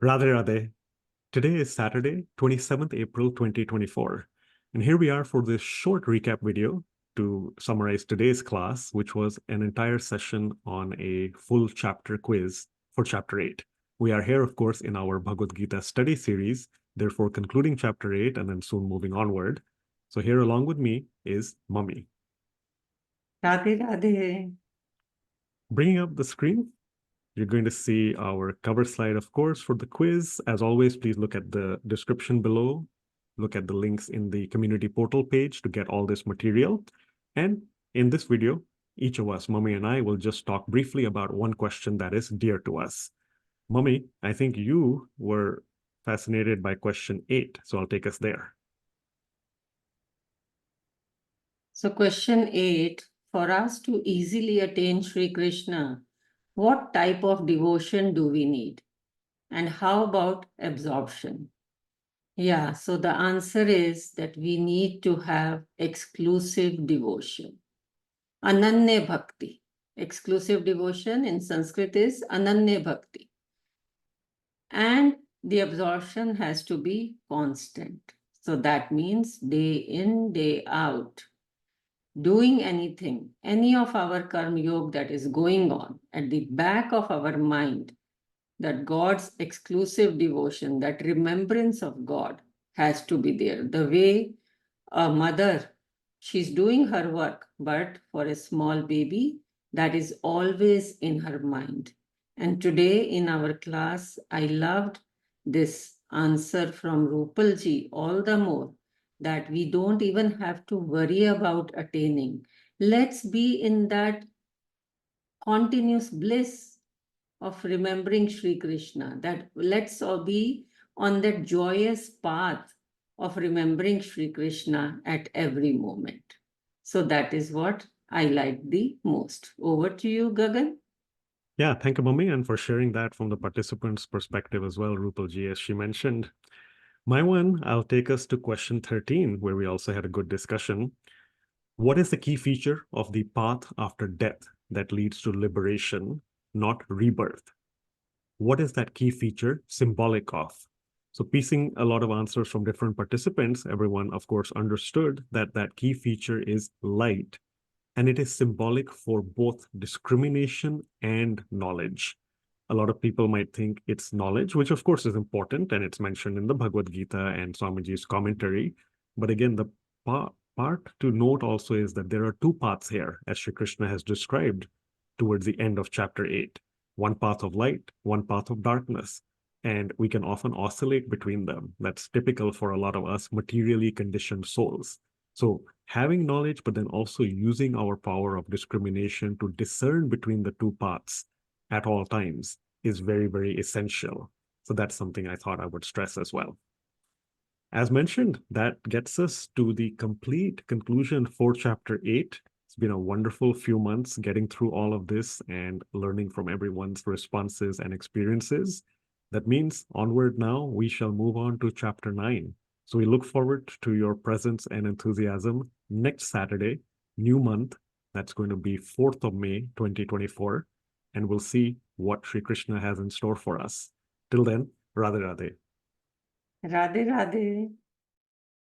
Radhe Radhe. Today is Saturday, 27th April 2024. And here we are for this short recap video to summarize today's class, which was an entire session on a full chapter quiz for chapter 8. We are here, of course, in our Bhagavad Gita study series, therefore concluding chapter 8 and then soon moving onward. So here along with me is Mummy. Radhe Radhe. Bringing up the screen, you're going to see our cover slide, of course, for the quiz. As always, please look at the description below. Look at the links in the community portal page to get all this material. And in this video, each of us, Mummy and I, will just talk briefly about one question that is dear to us. Mummy, I think you were fascinated by question 8, so I'll take us there. So question 8, for us to easily attain Sri Krishna, what type of devotion do we need? And how about absorption? Yeah, so the answer is that we need to have exclusive devotion. Ananya Bhakti. Exclusive devotion in Sanskrit is Ananya Bhakti. And the absorption has to be constant. So that means day in, day out. Doing anything, any of our karma yoga that is going on at the back of our mind, that God's exclusive devotion, that remembrance of God has to be there. The way a mother, she's doing her work, but for a small baby, that is always in her mind. And today in our class, I loved this answer from Rupalji all the more, that we don't even have to worry about attaining. Let's be in that continuous bliss of remembering Sri Krishna, that let's all be on that joyous path of remembering Sri Krishna at every moment. So that is what I like the most. Over to you, Gagan. Yeah, thank you, Mummy, and for sharing that from the participants' perspective as well, Rupalji, as she mentioned. My one, I'll take us to question 13, where we also had a good discussion. What is the key feature of the path after death that leads to liberation, not rebirth? What is that key feature symbolic of? So piecing a lot of answers from different participants, everyone, of course, understood that that key feature is light, and it is symbolic for both discrimination and knowledge. A lot of people might think it's knowledge, which of course is important, and it's mentioned in the Bhagavad Gita and Swamiji's commentary. But again, the part to note also is that there are two paths here, as Sri Krishna has described towards the end of chapter 8. One path of light, one path of darkness. And we can often oscillate between them. That's typical for a lot of us materially conditioned souls. So having knowledge, but then also using our power of discrimination to discern between the two paths at all times is very, very essential. So that's something I thought I would stress as well. As mentioned, that gets us to the complete conclusion for chapter 8. It's been a wonderful few months getting through all of this and learning from everyone's responses and experiences. That means onward now, we shall move on to chapter 9. So we look forward to your presence and enthusiasm next Saturday, new month. That's going to be 4th of May, 2024. And we'll see what Sri Krishna has in store for us. Till then, Radhe Radhe. Radhe Radhe.